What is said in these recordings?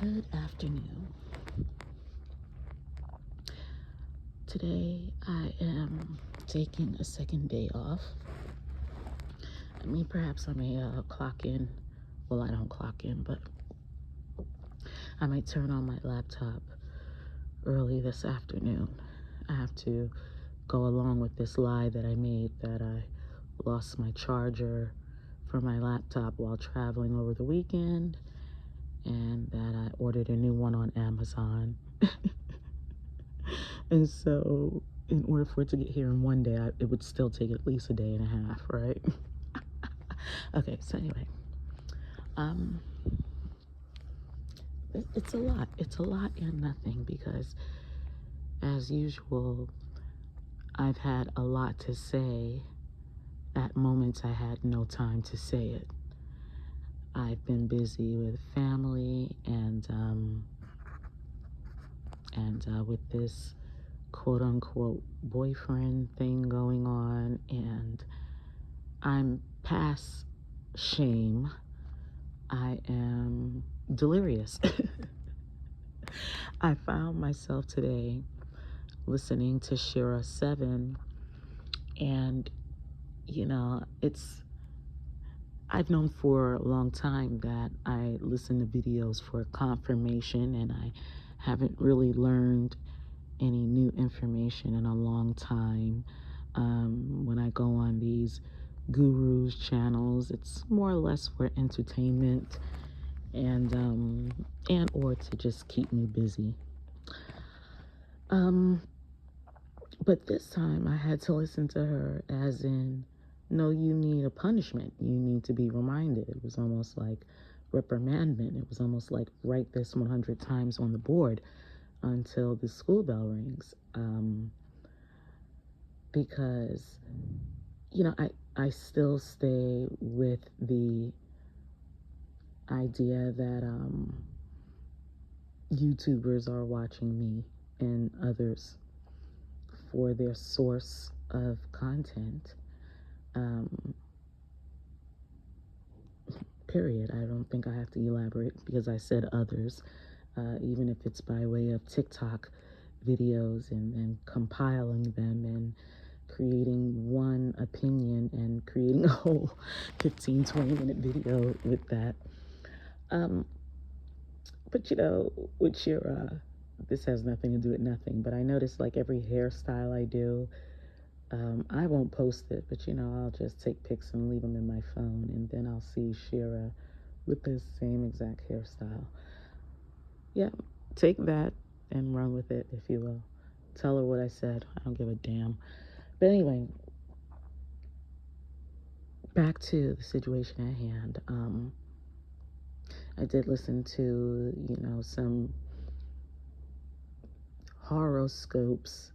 Good afternoon. Today I am taking a second day off. I mean, perhaps I may clock in. Well, I don't clock in, but I might turn on my laptop early this afternoon. I have to go along with this lie that I made that I lost my charger for my laptop while traveling over the weekend, and that I ordered a new one on Amazon. And so, in order for it to get here in one day, it would still take at least a day and a half, right? Okay, so anyway, um, it's a lot. It's a lot and nothing because, as usual, I've had a lot to say at moments I had no time to say it. I've been busy with family and with this quote-unquote boyfriend thing going on, and I'm past shame. I am delirious. I found myself today listening to Shira 7, and I've known for a long time that I listen to videos for confirmation, and I haven't really learned any new information in a long time. When I go on these gurus channels, it's more or less for entertainment and or to just keep me busy. But this time I had to listen to her as in, no, you need a punishment. You need to be reminded. It was almost like reprimandment. It was almost like write this 100 times on the board until the school bell rings. Because, I still stay with the idea that YouTubers are watching me and others for their source of content. Period. I don't think I have to elaborate because I said others, even if it's by way of TikTok videos and compiling them and creating one opinion and creating a whole 15-20 minute video with that. But with your this has nothing to do with nothing, but I noticed like every hairstyle I do, I won't post it, but I'll just take pics and leave them in my phone, and then I'll see Shira with the same exact hairstyle. Yeah, take that and run with it, if you will. Tell her what I said. I don't give a damn. But anyway, back to the situation at hand. I did listen to, some horoscopes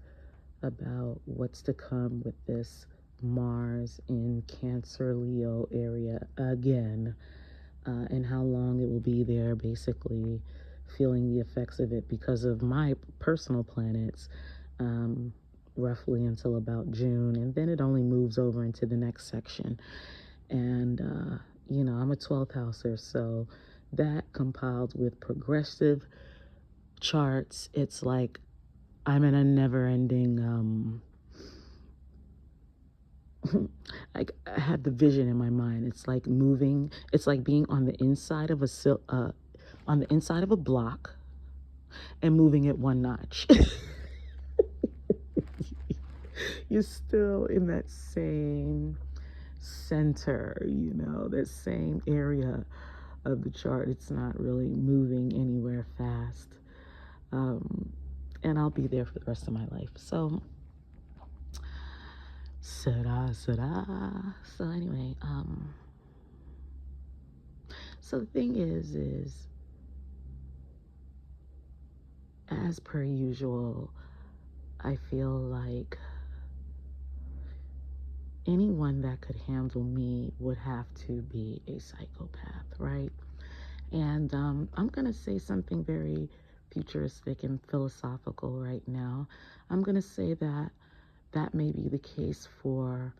about what's to come with this Mars in Cancer Leo area again, and how long it will be there, basically feeling the effects of it because of my personal planets, roughly until about June, and then it only moves over into the next section. And I'm a 12th houser, so that compiled with progressive charts, it's like I'm in a never-ending like I had the vision in my mind. It's like moving. It's like being on the inside of a block and moving it one notch. You're still in that same center, that same area of the chart. It's not really moving anywhere fast. And I'll be there for the rest of my life. So, So anyway, so the thing is as per usual, I feel like anyone that could handle me would have to be a psychopath, right? And I'm going to say something very futuristic and philosophical right now. I'm going to say that may be the case for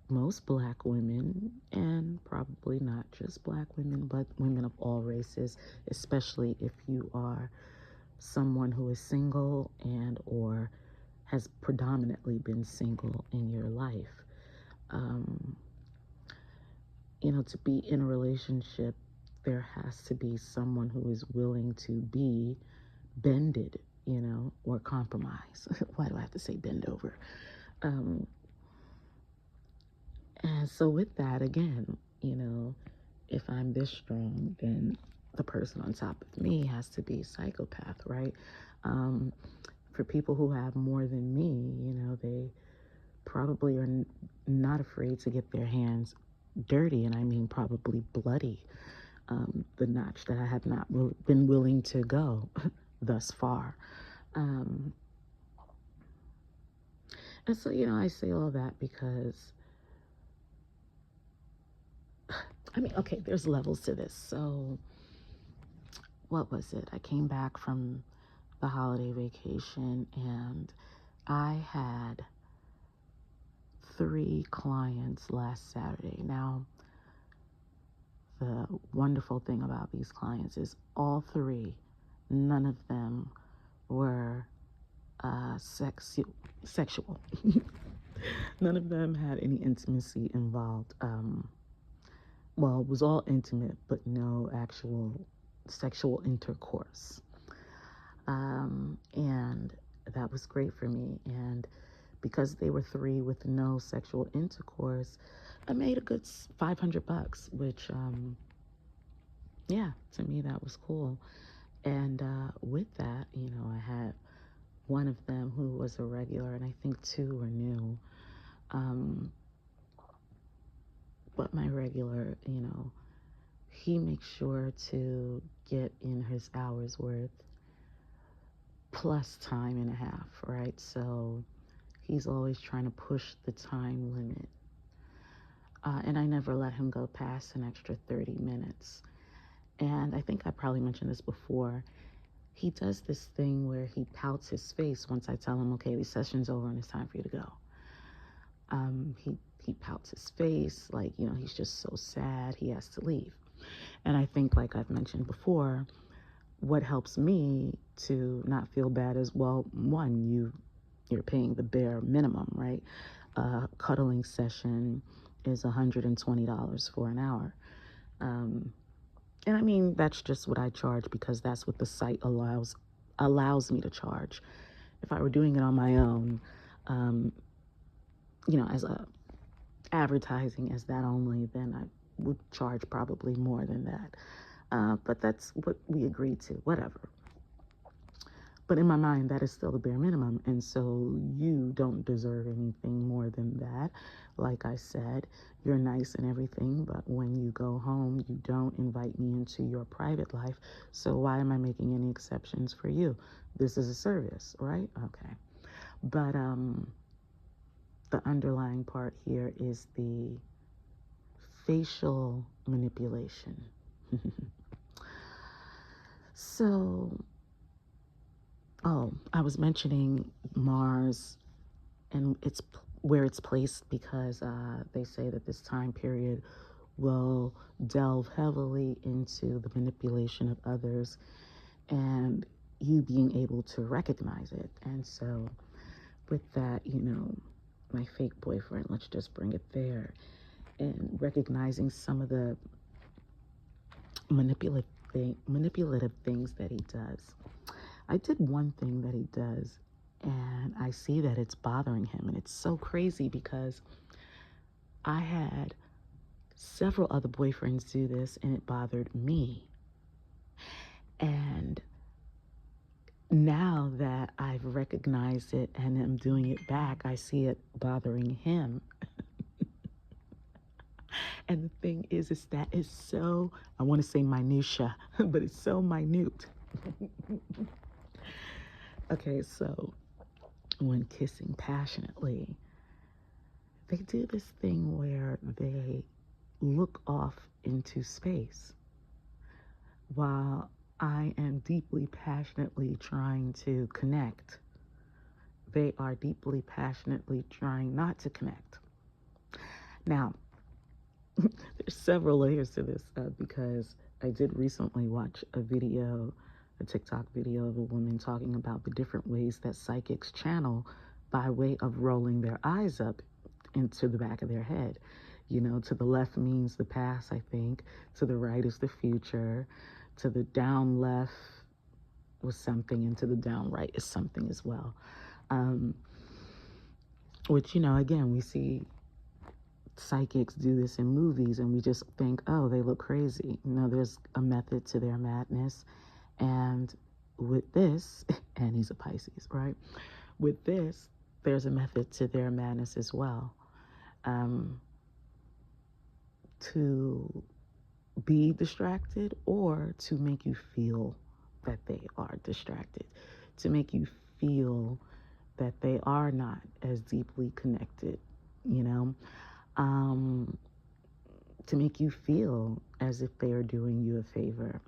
most Black women, and probably not just Black women, but women of all races, especially if you are someone who is single and or has predominantly been single in your life. Um, to be in a relationship, there has to be someone who is willing to be bended, or compromise. Why do I have to say bend over? Um, and so with that, again, if I'm this strong, then the person on top of me has to be a psychopath, right? For people who have more than me, they probably are not afraid to get their hands dirty, and I mean probably bloody, the notch that I have not been willing to go thus far. And so, I say all that because, okay, there's levels to this. So, what was it? I came back from the holiday vacation and I had 3 clients last Saturday. Now, the wonderful thing about these clients is all 3, none of them were sexual. None of them had any intimacy involved. Well, it was all intimate, but no actual sexual intercourse. And that was great for me. And because they were 3 with no sexual intercourse, I made a good $500, which, yeah, to me that was cool. And with that, I had one of them who was a regular, and I think 2 were new. But my regular, he makes sure to get in his hours worth plus time and a half, right? So he's always trying to push the time limit. And I never let him go past an extra 30 minutes. And I think I probably mentioned this before. He does this thing where he pouts his face once I tell him, okay, the session's over and it's time for you to go. He pouts his face, like, he's just so sad he has to leave. And I think, like I've mentioned before, what helps me to not feel bad is, well, one, you're paying the bare minimum, right? Cuddling session is $120 for an hour. And I mean, that's just what I charge because that's what the site allows me to charge. If I were doing it on my own, as a advertising as that only, then I would charge probably more than that. But that's what we agreed to, whatever. But in my mind, that is still the bare minimum. And so you don't deserve anything more than that. Like I said, you're nice and everything, but when you go home, you don't invite me into your private life. So why am I making any exceptions for you? This is a service, right? Okay. But the underlying part here is the facial manipulation. So, I was mentioning Mars and where it's placed because they say that this time period will delve heavily into the manipulation of others and you being able to recognize it. And so with that, my fake boyfriend, let's just bring it there, and recognizing some of the manipulative things that he does. I did one thing that he does, and I see that it's bothering him, and it's so crazy because I had several other boyfriends do this, and it bothered me. And now that I've recognized it and am doing it back, I see it bothering him. And the thing is that it's so, I want to say minutia, but it's so minute. Okay, so when kissing passionately, they do this thing where they look off into space while I am deeply, passionately trying to connect. They are deeply, passionately trying not to connect. Now, there's several layers to this because I did recently watch a TikTok video of a woman talking about the different ways that psychics channel by way of rolling their eyes up into the back of their head. You know, to the left means the past, I think. To the right is the future. To the down left was something, and to the down right is something as well. Which, you know, again, we see psychics do this in movies and we just think, oh, they look crazy. You know, there's a method to their madness. And with this, and he's a Pisces, right? With this, there's a method to their madness as well. To be distracted or to make you feel that they are distracted, to make you feel that they are not as deeply connected, you know, to make you feel as if they are doing you a favor.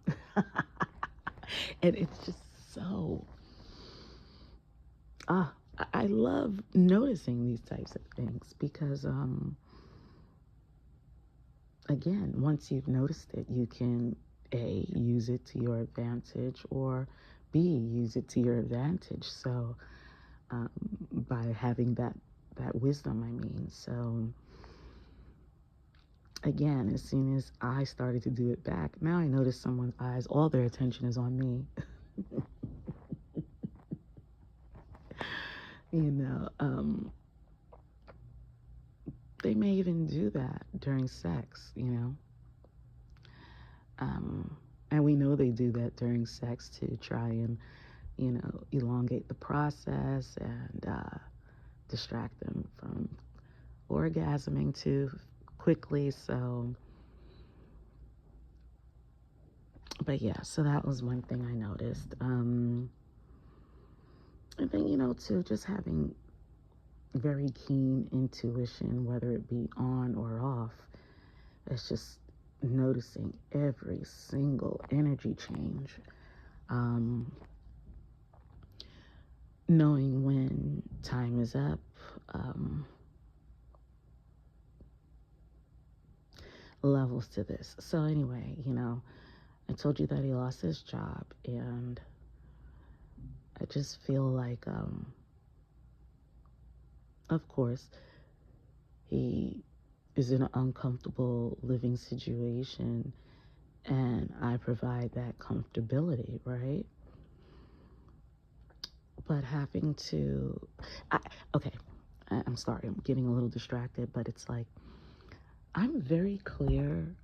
And it's just so, I love noticing these types of things because, again, once you've noticed it, you can A, use it to your advantage, or B, use it to your advantage. So by having that wisdom, I mean. So again, as soon as I started to do it back, now I notice someone's eyes, all their attention is on me. You know, they may even do that during sex, you know. And we know they do that during sex to try and, you know, elongate the process and distract them from orgasming too quickly. So, but yeah, so that was one thing I noticed. And then, you know, too, just having very keen intuition, whether it be on or off. It's just noticing every single energy change. Knowing when time is up. Levels to this. So anyway, you know, I told you that he lost his job, and I just feel like, of course, he is in an uncomfortable living situation, and I provide that comfortability, right? But having to, okay, I'm sorry, I'm getting a little distracted, but it's like, I'm very clear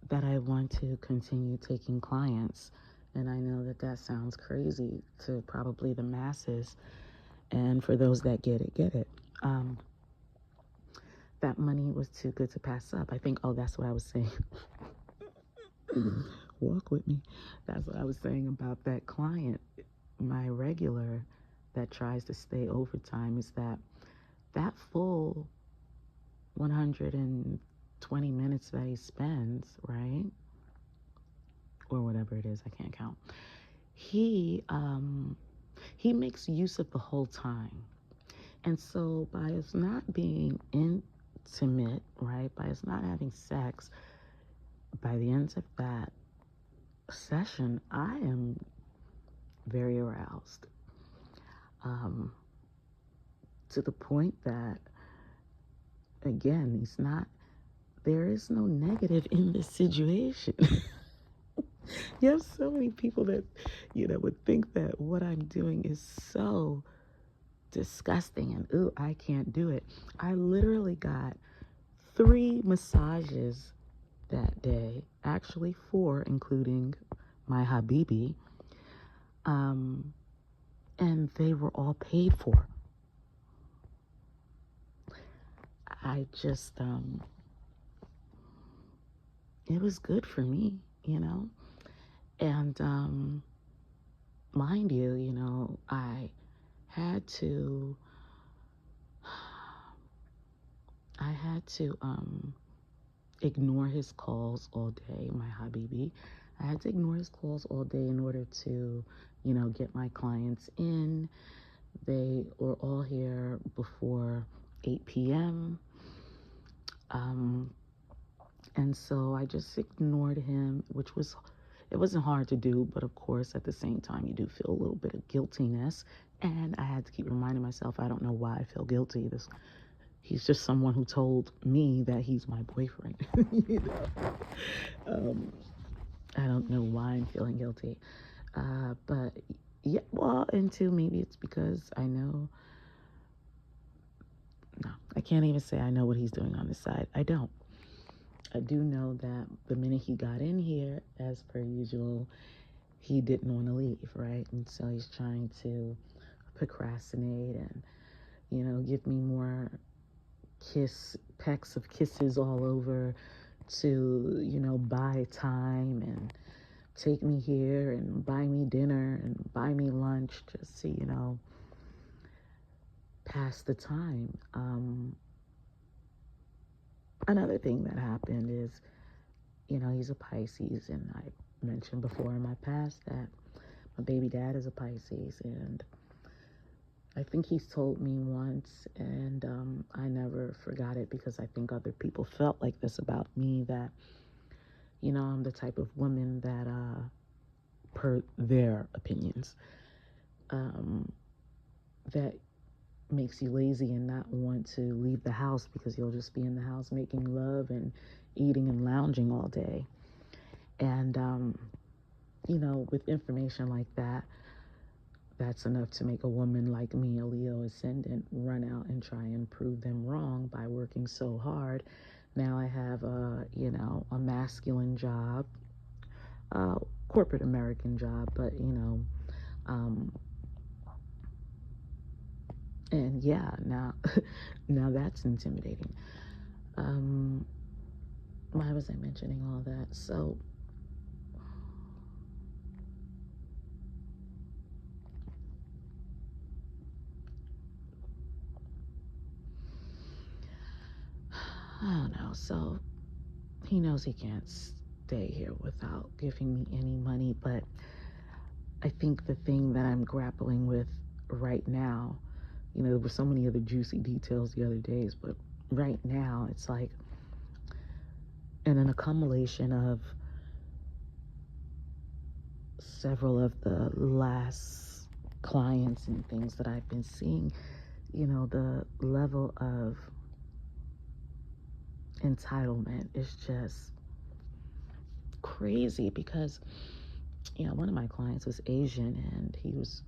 that I want to continue taking clients. And I know that that sounds crazy to probably the masses. And for those that get it, get it. That money was too good to pass up. I think, oh, that's what I was saying. Walk with me. That's what I was saying about that client, my regular that tries to stay overtime, is that full 120 minutes that he spends, right? Or whatever it is, I can't count. He makes use of the whole time. And so by us not being intimate, right, by us not having sex, by the end of that session, I am very aroused. To the point that, again, there is no negative in this situation. You have so many people that, you know, would think that what I'm doing is so disgusting and, ooh, I can't do it. I literally got 3 massages that day, actually 4, including my Habibi, and they were all paid for. I just, it was good for me, you know, and mind you, you know, I had to ignore his calls all day, my Habibi. I had to ignore his calls all day in order to, you know, get my clients in. They were all here before 8 p.m. And so I just ignored him, it wasn't hard to do, but of course, at the same time, you do feel a little bit of guiltiness. And I had to keep reminding myself, I don't know why I feel guilty. He's just someone who told me that he's my boyfriend. you know, I don't know why I'm feeling guilty. But yeah, well, and two, maybe it's because no, I can't even say I know what he's doing on the side. I don't. I do know that the minute he got in here, as per usual, he didn't want to leave, right? And so he's trying to procrastinate and, give me more pecks of kisses all over to, buy time and take me here and buy me dinner and buy me lunch just to, pass the time. Another thing that happened is, he's a Pisces, and I mentioned before in my past that my baby dad is a Pisces, and I think he's told me once, and I never forgot it because I think other people felt like this about me, that, I'm the type of woman that, per their opinions, that makes you lazy and not want to leave the house because you'll just be in the house making love and eating and lounging all day. And, with information like that, that's enough to make a woman like me, a Leo ascendant, run out and try and prove them wrong by working so hard. Now I have a masculine job, corporate American job, but, and yeah, now, now that's intimidating. Why was I mentioning all that? So, I don't know. So he knows he can't stay here without giving me any money, but I think the thing that I'm grappling with right now, there were so many other juicy details the other days, but right now it's like, and an accumulation of several of the last clients and things that I've been seeing, the level of entitlement is just crazy because, one of my clients was Asian, and he was,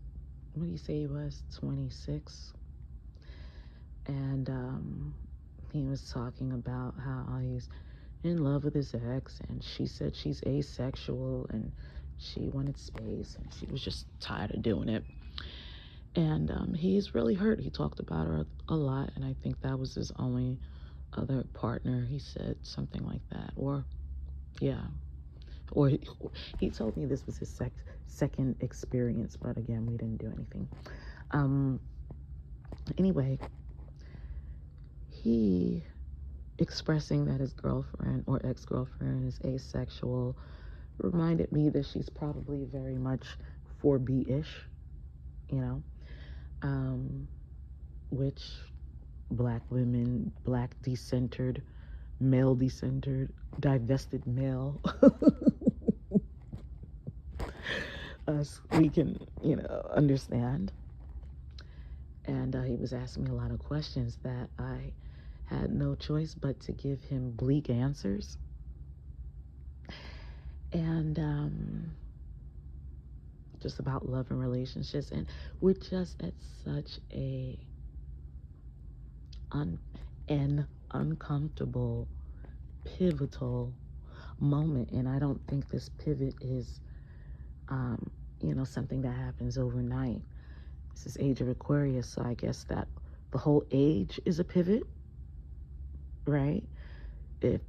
what do you say he was, 26? And he was talking about how he's in love with his ex, and she said she's asexual and she wanted space and she was just tired of doing it. And he's really hurt. He talked about her a lot, and I think that was his only other partner. He said something like that, or yeah, or he told me this was his second experience, but again, we didn't do anything. Anyway, he expressing that his girlfriend or ex-girlfriend is asexual reminded me that she's probably very much 4B-ish, which black women, black decentered, male decentered, divested male, us, we can, understand. And he was asking me a lot of questions that I had no choice but to give him bleak answers. And just about love and relationships. And we're just at such an uncomfortable, pivotal moment. And I don't think this pivot is, something that happens overnight. This is age of Aquarius, so I guess that the whole age is a pivot, right? If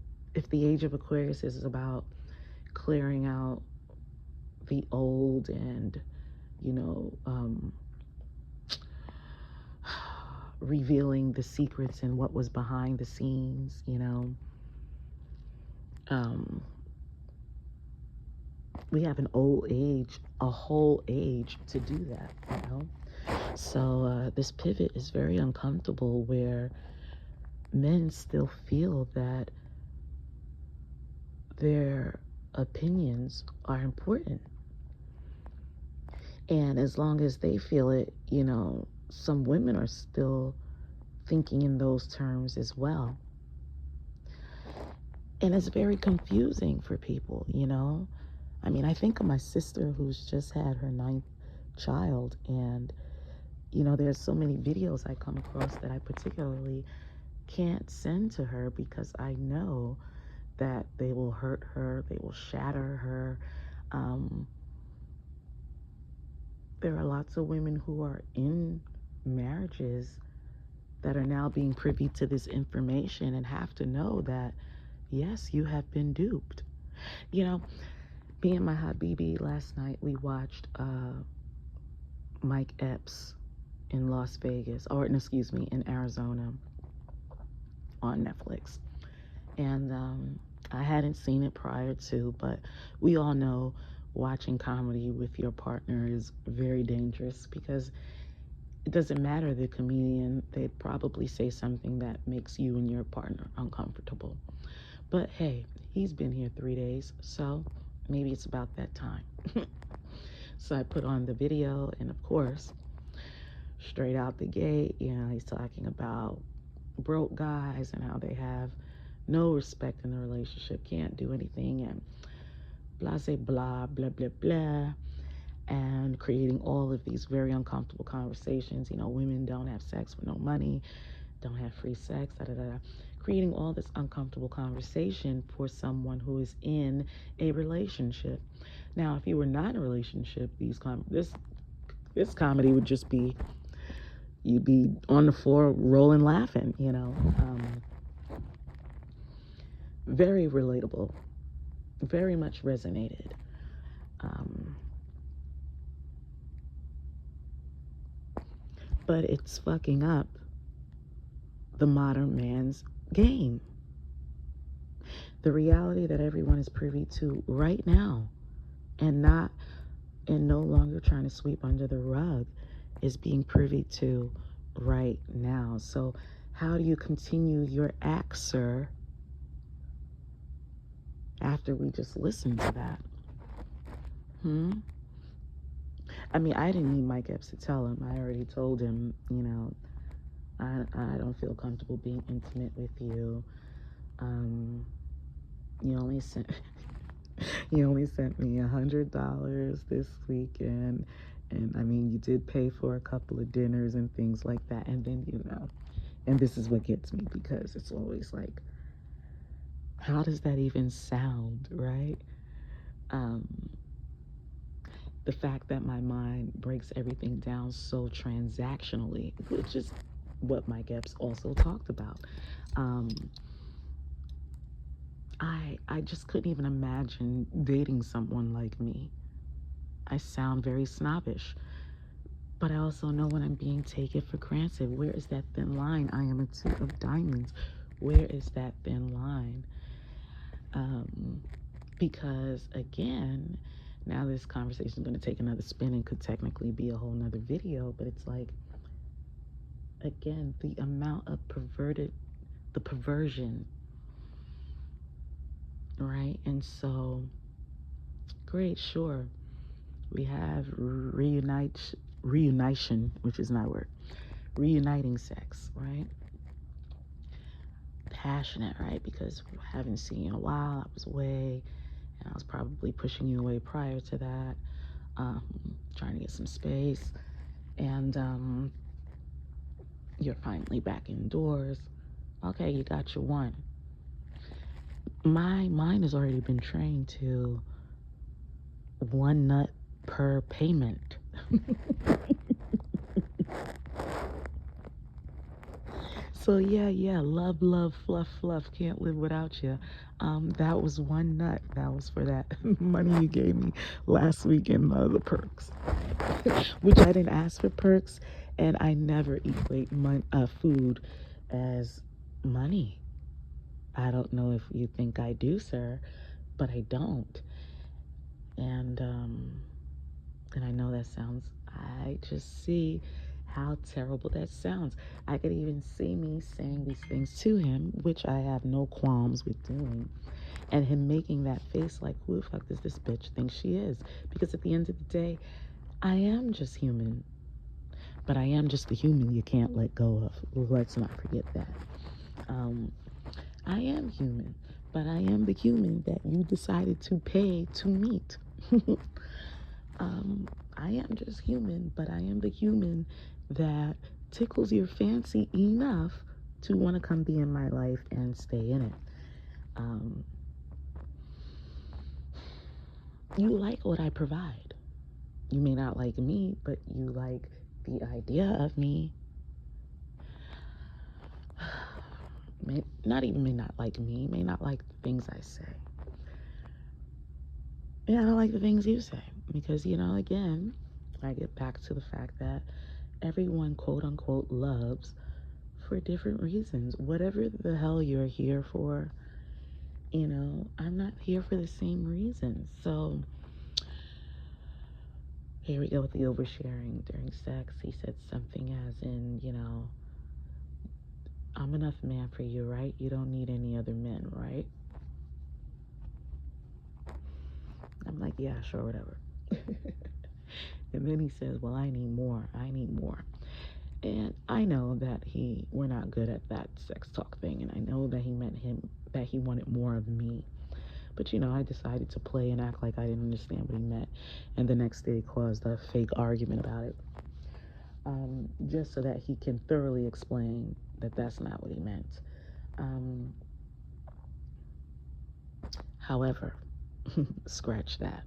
the age of Aquarius is about clearing out the old and, revealing the secrets and what was behind the scenes, we have an old age, a whole age to do that, So this pivot is very uncomfortable, where men still feel that their opinions are important. And as long as they feel it, some women are still thinking in those terms as well. And it's very confusing for people, I mean, I think of my sister who's just had her 9th child, and, there's so many videos I come across that I particularly can't send to her because I know that they will hurt her, they will shatter her. There are lots of women who are in marriages that are now being privy to this information and have to know that, yes, you have been duped. Me and my Habibi last night, we watched Mike Epps in Las Vegas, or excuse me, in Arizona on Netflix. And I hadn't seen it prior to, but we all know watching comedy with your partner is very dangerous because it doesn't matter the comedian, they'd probably say something that makes you and your partner uncomfortable. But hey, he's been here 3 days, so maybe it's about that time. So I put on the video, and of course, straight out the gate, he's talking about broke guys and how they have no respect in the relationship, can't do anything, and blah, blah, blah, blah, blah, and creating all of these very uncomfortable conversations. Women don't have sex for no money, don't have free sex, da da da. Creating all this uncomfortable conversation for someone who is in a relationship. Now, if you were not in a relationship, this comedy would just be, you'd be on the floor rolling, laughing. Very relatable, very much resonated. But it's fucking up the modern man's game. The reality that everyone is privy to right now, and no longer trying to sweep under the rug, is being privy to right now. So how do you continue your act, sir, after we just listened to that? I mean, I didn't need Mike Epps to tell him. I already told him, I don't feel comfortable being intimate with you. You only sent me $100 this weekend, and I mean, you did pay for a couple of dinners and things like that. And then, and this is what gets me, because it's always like, how does that even sound, right? The fact that my mind breaks everything down so transactionally, which is what Mike Epps also talked about. I just couldn't even imagine dating someone like me. I sound very snobbish, but I also know when I'm being taken for granted. Where is that thin line? I am a two of diamonds. Where is that thin line? Because again, now this conversation is going to take another spin and could technically be a whole nother video, but it's like, again, the amount of the perversion, right? And so, great, sure, we have reunition, which is not a word, reuniting sex, right? Passionate, right? Because we haven't seen you in a while. I was away, and I was probably pushing you away prior to that, trying to get some space, and you're finally back indoors. Okay, you got your one. My mind has already been trained to one nut per payment. So yeah, love, fluff, can't live without you. That was one nut. That was for that money you gave me last week in the perks, which I didn't ask for perks, and I never equate food as money. I don't know if you think I do, sir, but I don't. And I know that sounds, I just see how terrible that sounds. I could even see me saying these things to him, which I have no qualms with doing, and him making that face like, who the fuck does this bitch think she is? Because at the end of the day, I am just human. But I am just the human you can't let go of. Let's not forget that. I am human, but I am the human that you decided to pay to meet. I am just human, but I am the human that tickles your fancy enough to want to come be in my life and stay in it. You like what I provide. You may not like me, but you like the idea of me. May not like me, may not like the things I say. Yeah, I don't like the things you say because, again, I get back to the fact that everyone, quote unquote, loves for different reasons. Whatever the hell you're here for, I'm not here for the same reasons. So here we go with the oversharing during sex. He said something as in, I'm enough man for you, right? You don't need any other men, right? I'm like, yeah, sure, whatever. And then he says, well, I need more. And I know that we're not good at that sex talk thing. And I know that that he wanted more of me. But, I decided to play and act like I didn't understand what he meant. And the next day caused a fake argument about it. Just so that he can thoroughly explain that that's not what he meant. However, scratch that.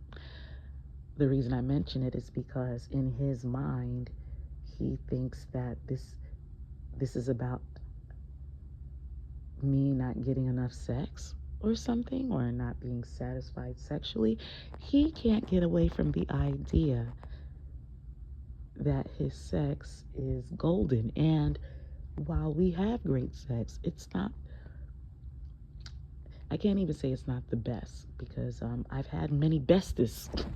The reason I mention it is because in his mind, he thinks that this is about me not getting enough sex or something, or not being satisfied sexually. He can't get away from the idea that his sex is golden. And while we have great sex, I can't even say it's not the best, because I've had many bestest.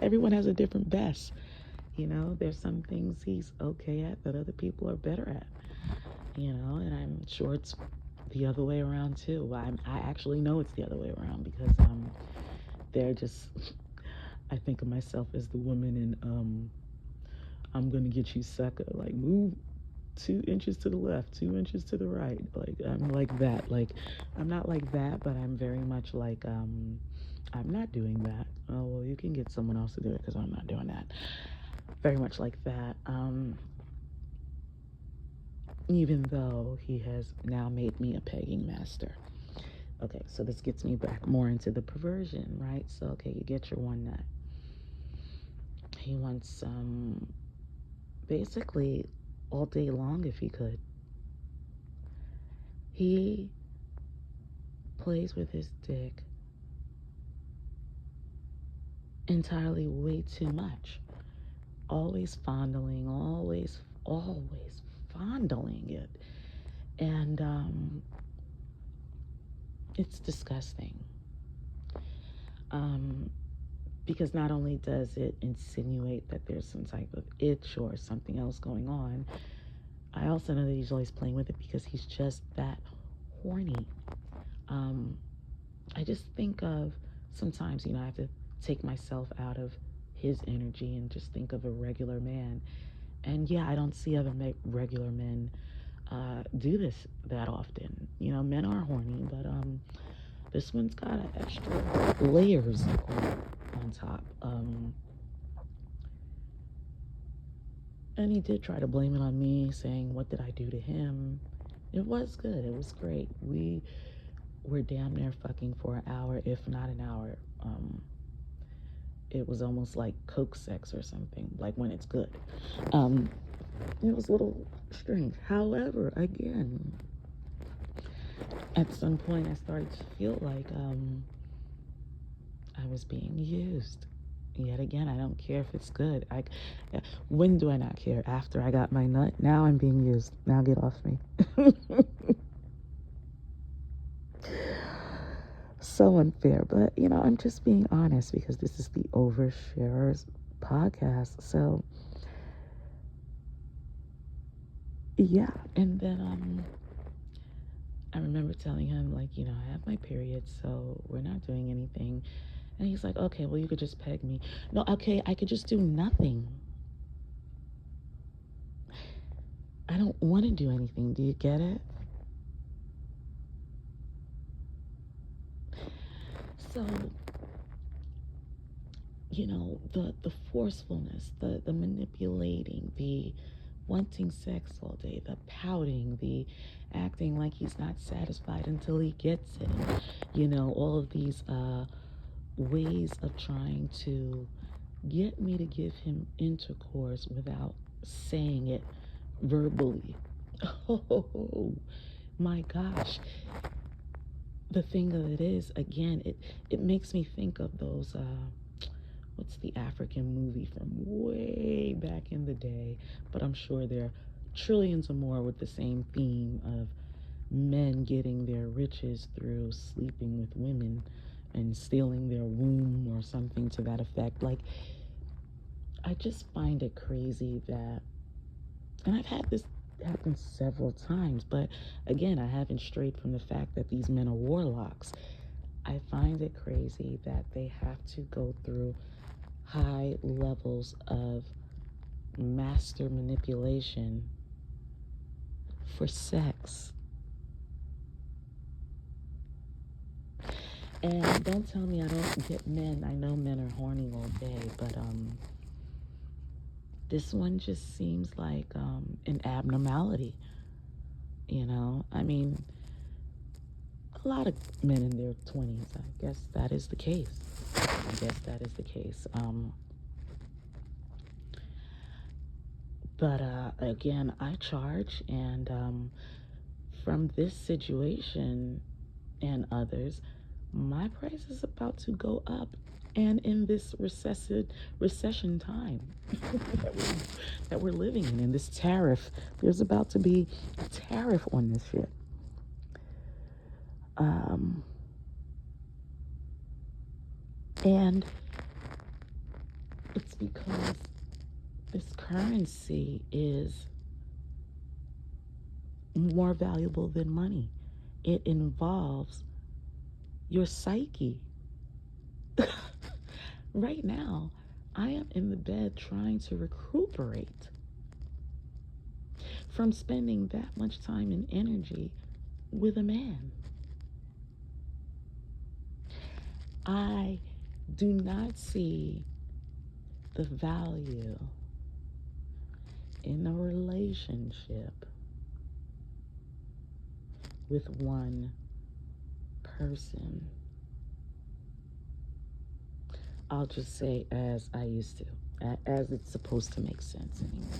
Everyone has a different best. There's some things he's okay at that other people are better at. And I'm sure it's the other way around too. I actually know it's the other way around, because they're just, I think of myself as the woman in I'm gonna get you sucker, like move 2 inches to the left, 2 inches to the right. Like I'm like that. Like I'm not like that, but I'm very much like I'm not doing that. Oh well, you can get someone else to do it because I'm not doing that. Very much like that. Even though he has now made me a pegging master. Okay, so this gets me back more into the perversion, right? So, okay, you get your one nut. He wants basically all day long if he could. He plays with his dick entirely way too much. Always fondling, always fondling it. And it's disgusting. Because not only does it insinuate that there's some type of itch or something else going on, I also know that he's always playing with it because he's just that horny. I just think of sometimes, I have to take myself out of his energy and just think of a regular man. And yeah, I don't see other regular men do this that often. Men are horny, but this one's got extra layers on top. And he did try to blame it on me, saying, what did I do to him? It was good. It was great. We were damn near fucking for an hour, if not an hour. It was almost like coke sex or something, like when it's good. It was a little strange. However, again, at some point I started to feel like I was being used. Yet again, I don't care if it's good. When do I not care? After I got my nut? Now I'm being used. Now get off me. So unfair. But, I'm just being honest because this is the Oversharers podcast. So yeah, and then I remember telling him, like, I have my period, so we're not doing anything. And he's like, okay, well, you could just peg me. No, okay, I could just do nothing. I don't want to do anything. Do you get it? So, the forcefulness, the manipulating, the wanting sex all day, the pouting, the acting like he's not satisfied until he gets it. All of these ways of trying to get me to give him intercourse without saying it verbally. Oh my gosh. The thing of it is, again, it makes me think of those what's the African movie from way back in the day, but I'm sure there are trillions or more with the same theme of men getting their riches through sleeping with women and stealing their womb or something to that effect. Like, I just find it crazy that, and I've had this happen several times, but again, I haven't strayed from the fact that these men are warlocks. I find it crazy that they have to go through high levels of master manipulation for sex. And don't tell me I don't get men. I know men are horny all day, but this one just seems like an abnormality. I mean, a lot of men in their 20s, I guess that is the case. But again, I charge, and from this situation and others, my price is about to go up. And in this recession time that we're living in this tariff, there's about to be a tariff on this shit. And it's because this currency is more valuable than money. It involves your psyche. Right now, I am in the bed trying to recuperate from spending that much time and energy with a man. I do not see the value in a relationship with one person. I'll just say as I used to, as it's supposed to make sense anyway.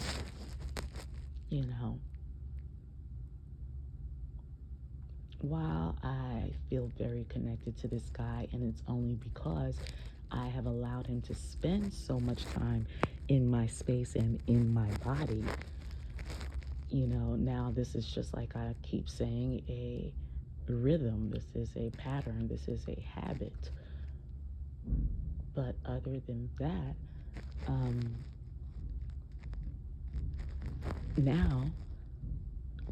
While I feel very connected to this guy, and it's only because I have allowed him to spend so much time in my space and in my body, now this is just, like I keep saying, a rhythm. This is a pattern. This is a habit. But other than that, now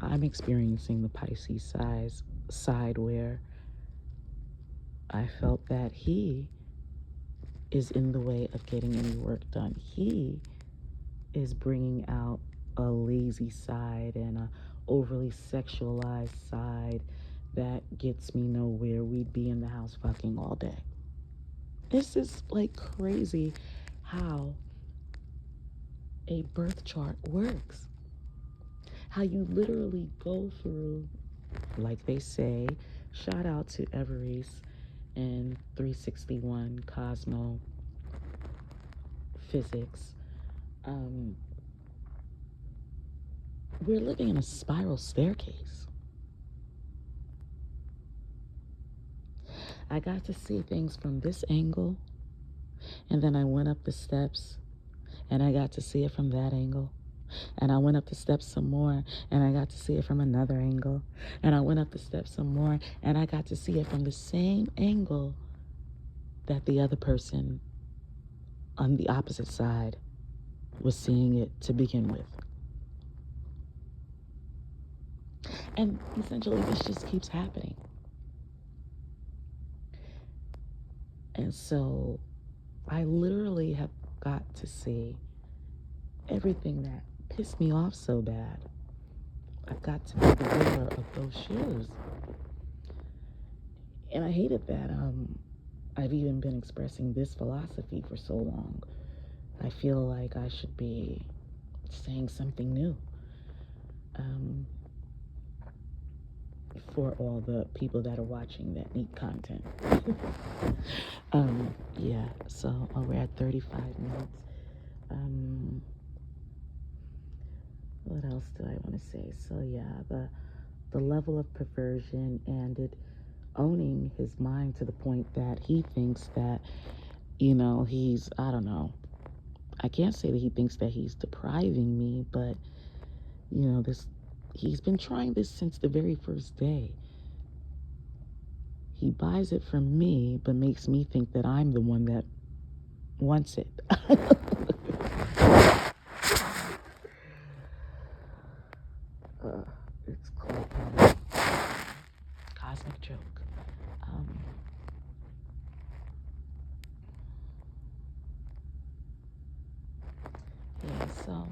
I'm experiencing the Pisces side where I felt that he is in the way of getting any work done. He is bringing out a lazy side and a overly sexualized side that gets me nowhere. We'd be in the house fucking all day. This is like crazy how a birth chart works. How you literally go through, like they say, shout out to Everest and 361 Cosmo Physics. We're living in a spiral staircase. I got to see things from this angle, and then I went up the steps, and I got to see it from that angle. And I went up the steps some more, and I got to see it from another angle. And I went up the steps some more, and I got to see it from the same angle that the other person on the opposite side was seeing it to begin with. And essentially, this just keeps happening. And so I literally have got to see everything that pissed me off so bad. I've got to be the wearer of those shoes. And I hated that I've even been expressing this philosophy for so long. I feel like I should be saying something new. For all the people that are watching that need content. Yeah, so we're at 35 minutes. What else do I want to say? So yeah, the level of perversion and it owning his mind to the point that he thinks that, he's, I don't know, I can't say that he thinks that he's depriving me, but, he's been trying this since the very first day. He buys it from me, but makes me think that I'm the one that wants it. It's quite a cosmic joke. Yeah, so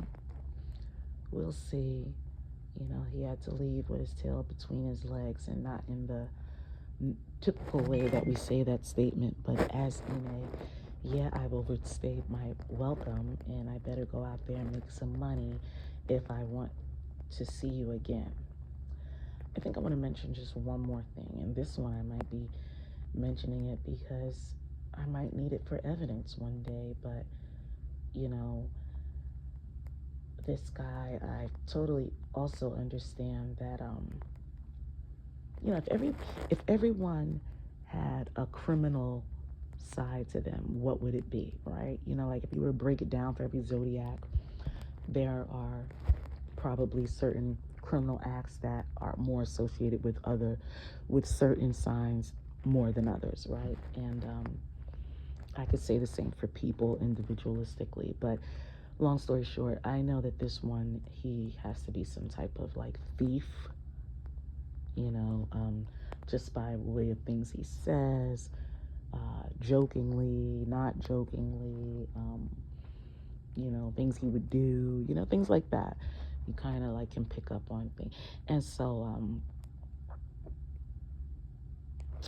we'll see. He had to leave with his tail between his legs and not in the typical way that we say that statement, but as in yeah, I've overstayed my welcome and I better go out there and make some money if I want to see you again. I think I want to mention just one more thing, and this one I might be mentioning it because I might need it for evidence one day, but this guy, I totally also understand that if everyone had a criminal side to them, what would it be, right? Like if you were to break it down for every zodiac, there are probably certain criminal acts that are more associated with certain signs more than others, right? And I could say the same for people individualistically, but long story short, I know that this one, he has to be some type of like thief, just by way of things he says, jokingly, not jokingly, things he would do, things like that. You kind of like can pick up on things. And so,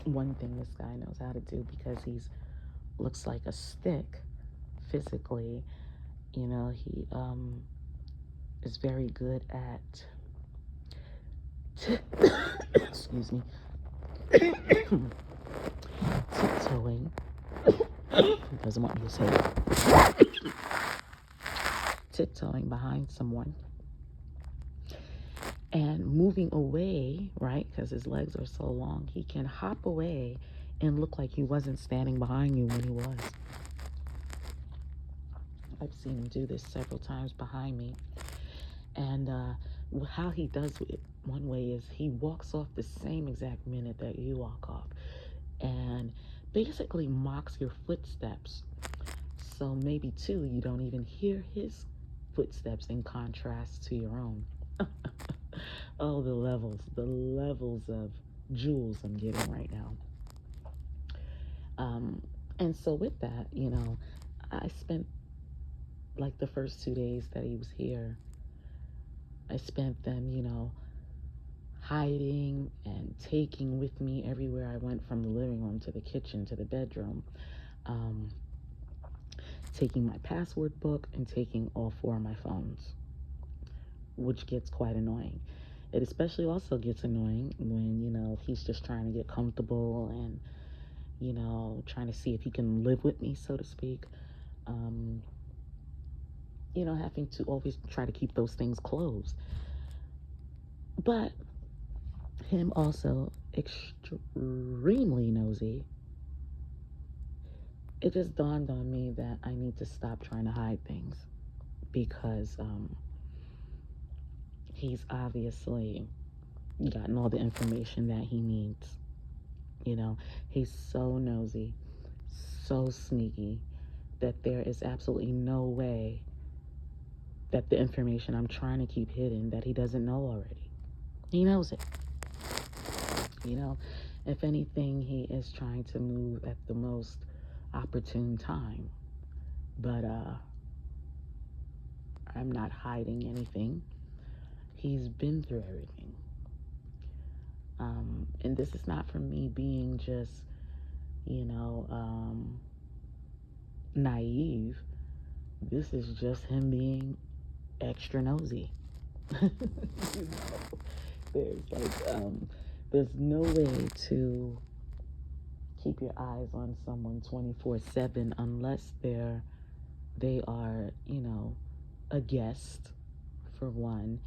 one thing this guy knows how to do, because he's looks like a stick physically, he is very good at excuse me, tiptoeing. He doesn't want me to say it. Tiptoeing behind someone and moving away, right? Because his legs are so long, he can hop away and look like he wasn't standing behind you when he was. I've seen him do this several times behind me. And how he does it one way is he walks off the same exact minute that you walk off and basically mocks your footsteps. So maybe too, you don't even hear his footsteps in contrast to your own. Oh, the levels of jewels I'm getting right now. And so with that, I spent like the first 2 days that he was here, I spent them, hiding and taking with me everywhere I went, from the living room to the kitchen to the bedroom, taking my password book and taking all 4 of my phones, which gets quite annoying. It especially also gets annoying when, he's just trying to get comfortable and, trying to see if he can live with me, so to speak. Having to always try to keep those things closed. But him also extremely nosy. It just dawned on me that I need to stop trying to hide things, because he's obviously gotten all the information that he needs. He's so nosy, so sneaky, that there is absolutely no way that the information I'm trying to keep hidden that he doesn't know already. He knows it. You know, if anything, he is trying to move at the most opportune time. But I'm not hiding anything. He's been through everything. And this is not from me being just, you know, naive. This is just him being extra nosy. You know, there's no way to keep your eyes on someone 24/7 unless they are, you know, a guest for one.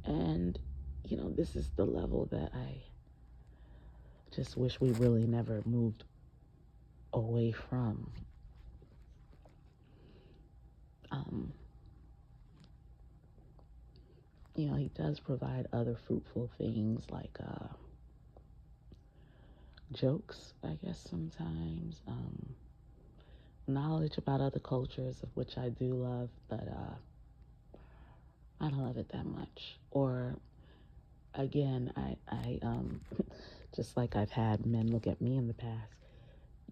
And, you know, this is the level that I just wish we really never moved away from. You know, he does provide other fruitful things like jokes, I guess, sometimes. Knowledge about other cultures, of which I do love, but I don't love it that much. Or, again, I just like I've had men look at me in the past,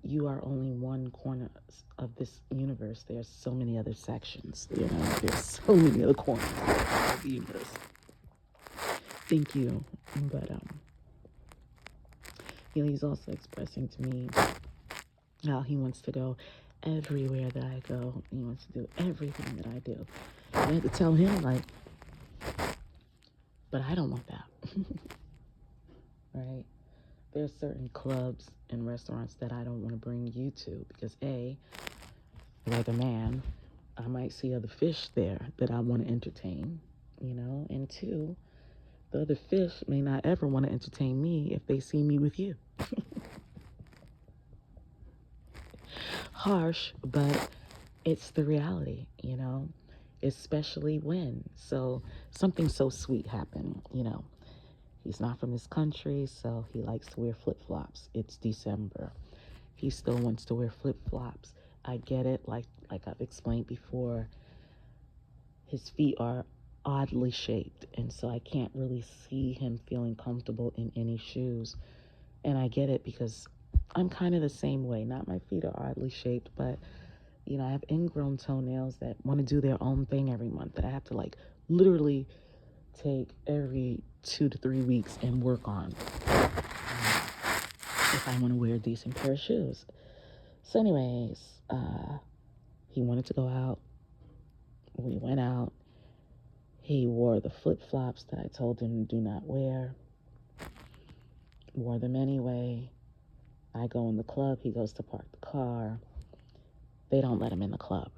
you are only one corner of this universe. There's so many other sections, you know, there's so many other corners of the universe. Thank you. But you know, he's also expressing to me how he wants to go everywhere that I go. He wants to do everything that I do. I had to tell him, like, but I don't want that. Right? There's certain clubs and restaurants that I don't want to bring you to because A, like a man, I might see other fish there that I want to entertain, you know, and two, the other fish may not ever want to entertain me if they see me with you. Harsh, but it's the reality, you know, especially when something so sweet happened, you know. He's not from this country, so he likes to wear flip-flops. It's December. He still wants to wear flip-flops. I get it, like I've explained before, his feet are oddly shaped, and so I can't really see him feeling comfortable in any shoes. And I get it because I'm kind of the same way. Not my feet are oddly shaped, but you know, I have ingrown toenails that want to do their own thing every month that I have to like literally take every 2 to 3 weeks and work on if I want to wear a decent pair of shoes. So anyways, he wanted to go out. We went out. He wore the flip-flops that I told him do not wear. Wore them anyway. I go in the club. He goes to park the car. They don't let him in the club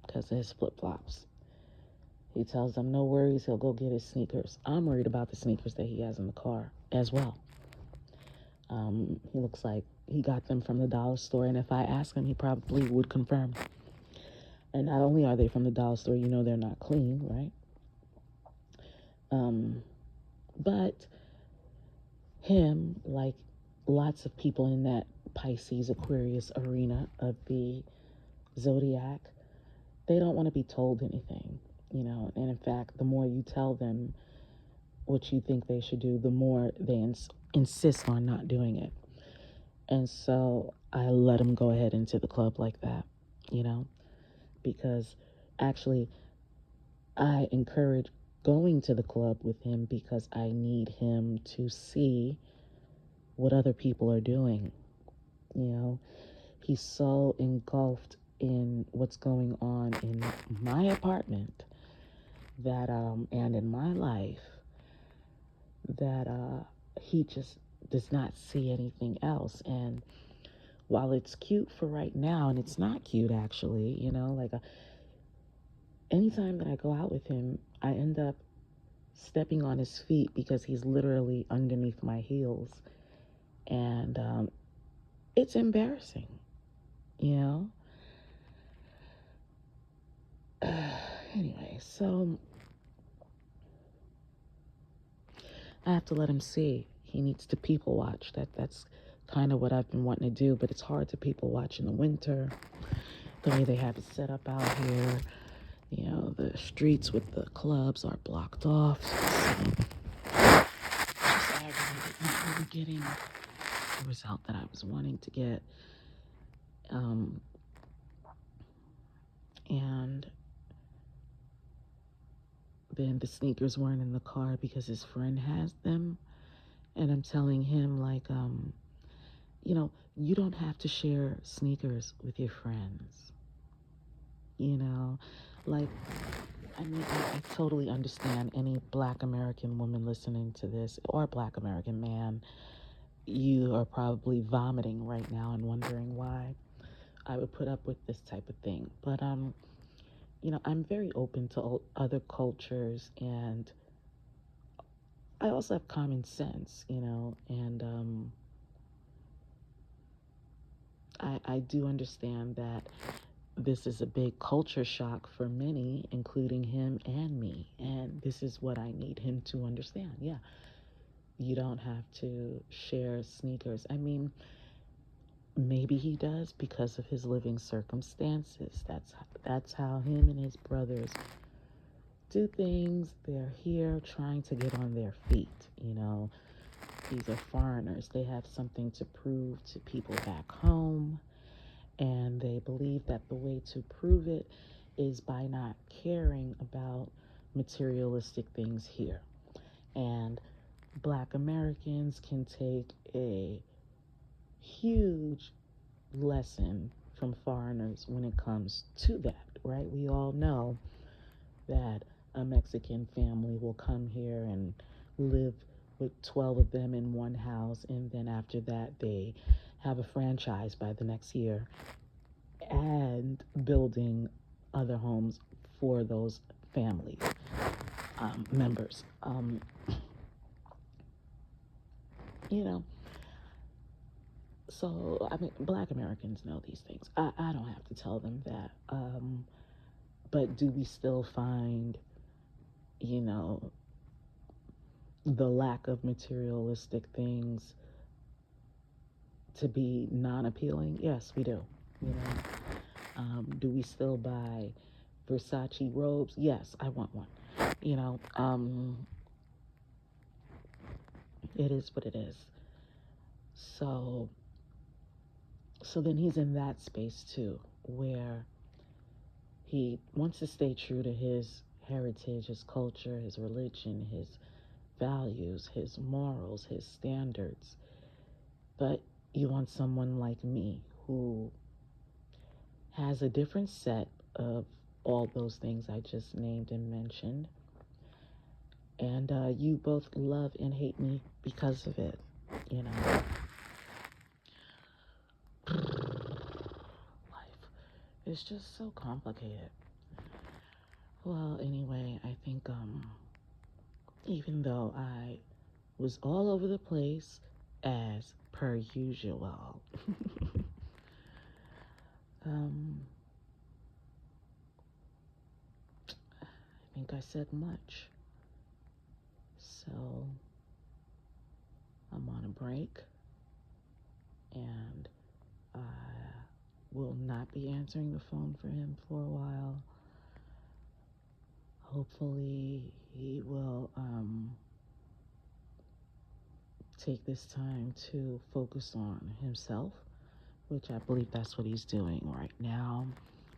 because of his flip-flops. He tells them no worries, he'll go get his sneakers. I'm worried about the sneakers that he has in the car as well. He looks like he got them from the dollar store, and if I ask him, he probably would confirm. And not only are they from the dollar store, you know they're not clean, right? But him, like lots of people in that Pisces Aquarius arena of the zodiac, they don't want to be told anything, you know. And in fact, the more you tell them what you think they should do, the more they insist on not doing it. And so I let him go ahead into the club like that, you know, because actually I encourage going to the club with him because I need him to see what other people are doing. You know, he's so engulfed in what's going on in my apartment that and in my life that he just does not see anything else. And while it's cute for right now, and it's not cute actually, you know, like anytime that I go out with him, I end up stepping on his feet because he's literally underneath my heels. And it's embarrassing, you know. Anyway, so I have to let him see. He needs to people watch. That's kind of what I've been wanting to do, but it's hard to people watch in the winter. The way they have it set up out here, you know, the streets with the clubs are blocked off. So wasn't getting the result that I was wanting to get. And then the sneakers weren't in the car because his friend has them. And I'm telling him, like, you don't have to share sneakers with your friends. Like, I mean, I totally understand any Black American woman listening to this, or Black American man. You are probably vomiting right now and wondering why I would put up with this type of thing. But, I'm very open to other cultures, and I also have common sense, and I do understand that this is a big culture shock for many, including him and me. And this is what I need him to understand. Yeah, you don't have to share sneakers. I mean, maybe he does because of his living circumstances. That's how him and his brothers do things. They're here trying to get on their feet. These are foreigners. They have something to prove to people back home. And they believe that the way to prove it is by not caring about materialistic things here. And Black Americans can take a huge lesson from foreigners when it comes to that, right? We all know that a Mexican family will come here and live with 12 of them in one house, and then after that they have a franchise by the next year and building other homes for those family members. So, I mean, Black Americans know these things. I don't have to tell them that. But do we still find, the lack of materialistic things to be non-appealing? Yes, we do. Do we still buy Versace robes? Yes, I want one. It is what it is. So then he's in that space too, where he wants to stay true to his heritage, his culture, his religion, his values, his morals, his standards. But you want someone like me who has a different set of all those things I just named and mentioned. And you both love and hate me because of it, Life is just so complicated. Well, anyway, I think even though I was all over the place as per usual, I think I said much. So I'm on a break, and I will not be answering the phone for him for a while. Hopefully he will take this time to focus on himself, which I believe that's what he's doing right now.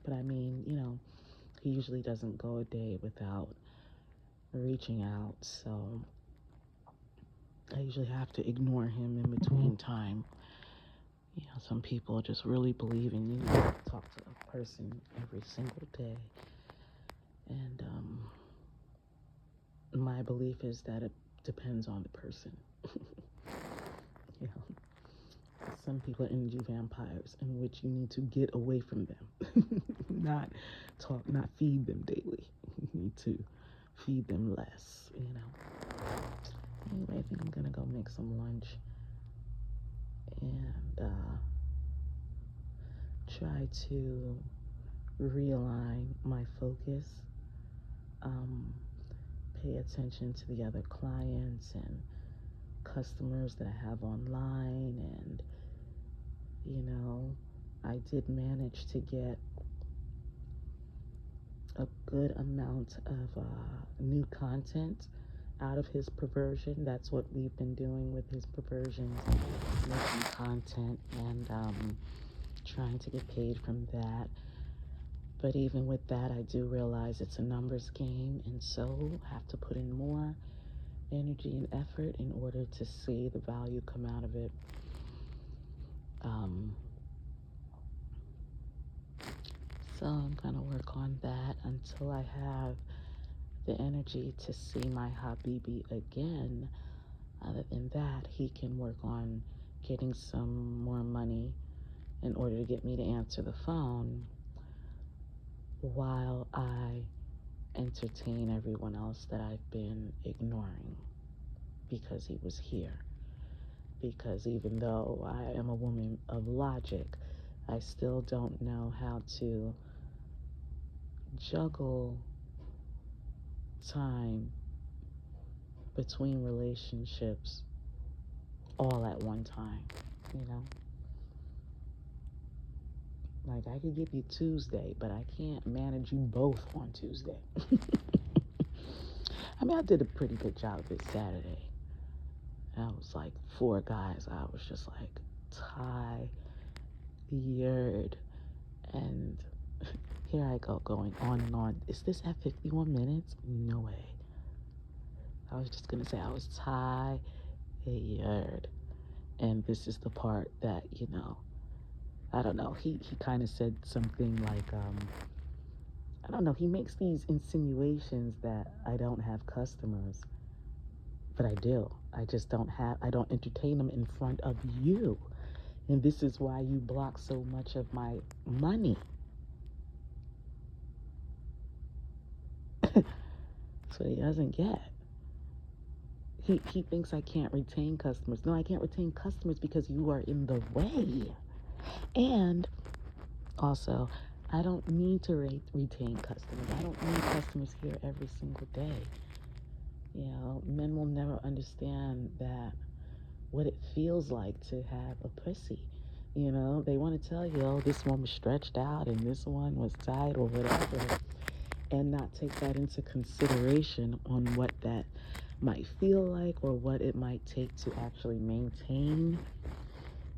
But I mean, he usually doesn't go a day without reaching out, so I usually have to ignore him in between time. Some people just really believe in you need to talk to a person every single day. And my belief is that it depends on the person. Some people are energy vampires in which you need to get away from them. not feed them daily. You need to feed them less, Anyway, I think I'm gonna go make some lunch and try to realign my focus, pay attention to the other clients and customers that I have online, and I did manage to get a good amount of new content out of his perversion. That's what we've been doing with his perversions, making content and trying to get paid from that. But even with that, I do realize it's a numbers game, and so have to put in more energy and effort in order to see the value come out of it. So I'm gonna work on that until I have the energy to see my Habibi again. Other than that, he can work on getting some more money in order to get me to answer the phone while I entertain everyone else that I've been ignoring because he was here. Because even though I am a woman of logic, I still don't know how to juggle time between relationships all at one time, you know? Like, I could give you Tuesday, but I can't manage you both on Tuesday. I mean, I did a pretty good job this Saturday. I was like 4 guys. I was just like tired. And here I go, going on and on. Is this at 51 minutes? No way. I was just going to say I was tired. And this is the part that, you know, I don't know. He kind of said something like, I don't know. He makes these insinuations that I don't have customers. But I do. I just I don't entertain them in front of you. And this is why you block so much of my money. That's what he doesn't get. He thinks I can't retain customers. No, I can't retain customers because you are in the way. And also, I don't need to retain customers. I don't need customers here every single day. You know, men will never understand that what it feels like to have a pussy. You know, they want to tell you, oh, this one was stretched out and this one was tight or whatever, and not take that into consideration on what that might feel like or what it might take to actually maintain,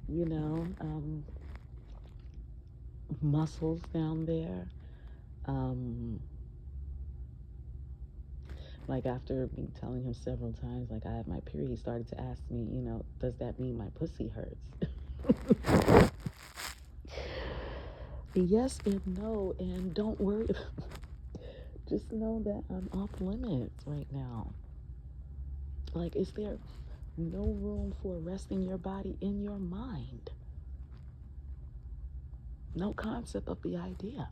you know, muscles down there. Like after me telling him several times, like I have my period, he started to ask me, you know, does that mean my pussy hurts? Yes and no, and don't worry. Just know that I'm off limits right now. Like, is there no room for resting your body in your mind? No concept of the idea.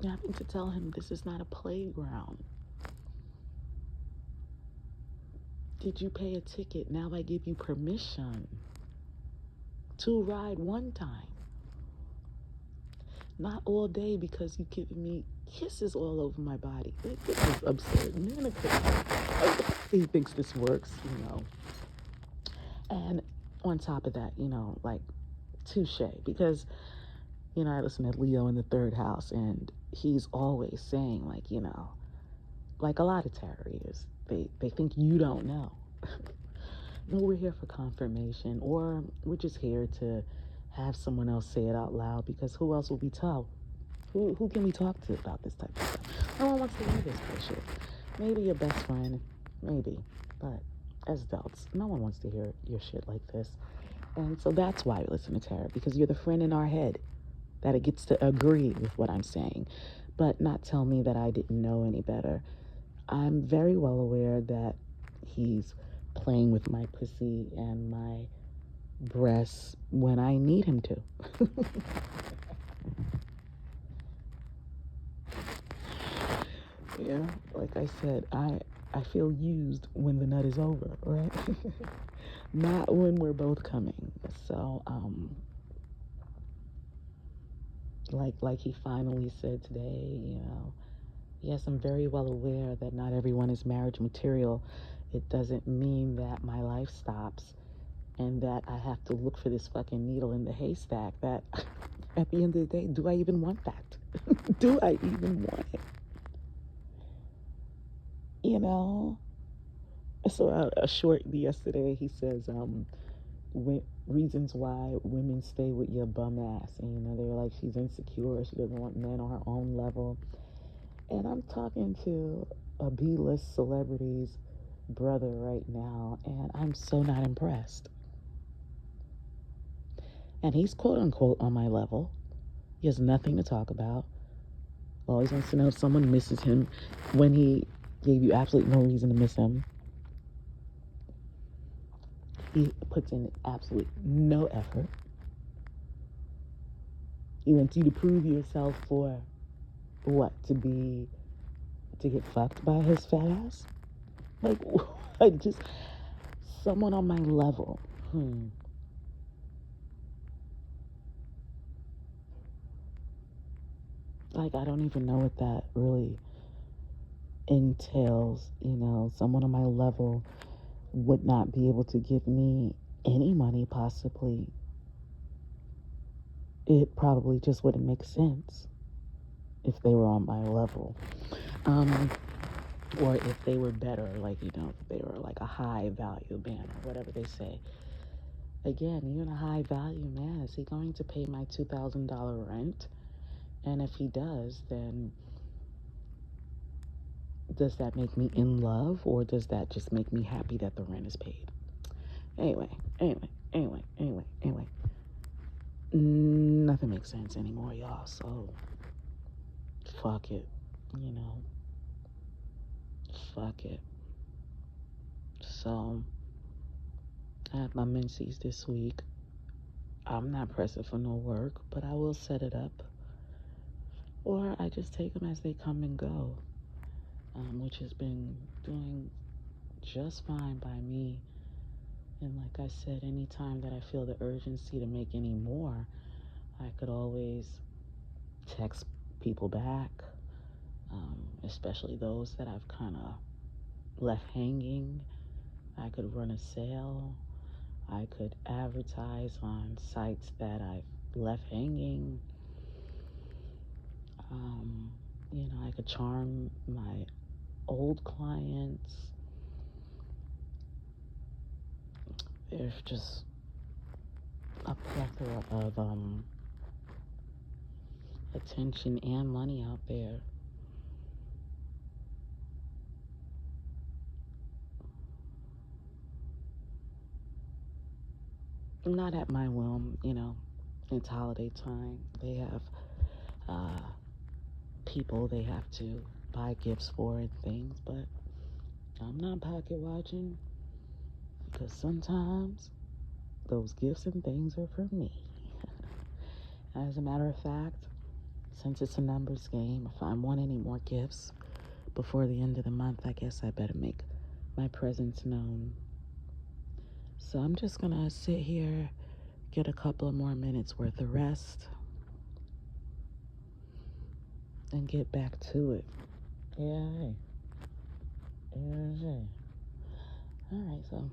Having to tell him this is not a playground. Did you pay a ticket? Now I give you permission to ride one time. Not all day because you giving me kisses all over my body. This is absurd. He thinks this works, you know. And on top of that, you know, like, touche. Because, you know, I listen to Leo in the third house, and he's always saying, like, you know, like a lot of tarot readers, they think you don't know. No, we're here for confirmation, or we're just here to have someone else say it out loud, because who else will we tell? Who can we talk to about this type of stuff? No one wants to hear this bullshit. Maybe your best friend, maybe, but as adults, no one wants to hear your shit like this. And so that's why we listen to tarot, because you're the friend in our head that it gets to agree with what I'm saying, but not tell me that I didn't know any better. I'm very well aware that he's playing with my pussy and my breasts when I need him to. Yeah, like I said, I feel used when the nut is over, right? Not when we're both coming. So, like he finally said today, you know, yes, I'm very well aware that not everyone is marriage material. It doesn't mean that my life stops and that I have to look for this fucking needle in the haystack. That at the end of the day, do I even want that? Do I even want it? you know. So a short yesterday, he says, reasons why women stay with your bum ass. And, they were like, she's insecure. She doesn't want men on her own level. And I'm talking to a B-list celebrity's brother right now, and I'm so not impressed. And he's quote unquote on my level. He has nothing to talk about. Always wants to know if someone misses him when he gave you absolutely no reason to miss him. He puts in absolutely no effort. He wants you to prove yourself for what? To get fucked by his fat ass? Like, just someone on my level. Like, I don't even know what that really entails. Someone on my level would not be able to give me any money, possibly. It probably just wouldn't make sense if they were on my level. Or if they were better, like, if they were like a high value man or whatever they say. Again, even a high value man, is he going to pay my $2,000 rent? And if he does, then does that make me in love, or does that just make me happy that the rent is paid? Anyway. Nothing makes sense anymore, y'all. So, fuck it. Fuck it. So, I have my menses this week. I'm not pressing for no work, but I will set it up. Or I just take them as they come and go, which has been doing just fine by me. And like I said, anytime that I feel the urgency to make any more, I could always text people back, especially those that I've kind of left hanging. I could run a sale. I could advertise on sites that I've left hanging. I could charm my old clients. There's just a plethora of attention and money out there. Not at my whim, it's holiday time. They have people they have to buy gifts for and things, but I'm not pocket watching, because sometimes those gifts and things are for me. As a matter of fact, since it's a numbers game, if I want any more gifts before the end of the month, I guess I better make my presence known. So I'm just gonna sit here, get a couple of more minutes worth of rest, and get back to it. Yeah. All right, so.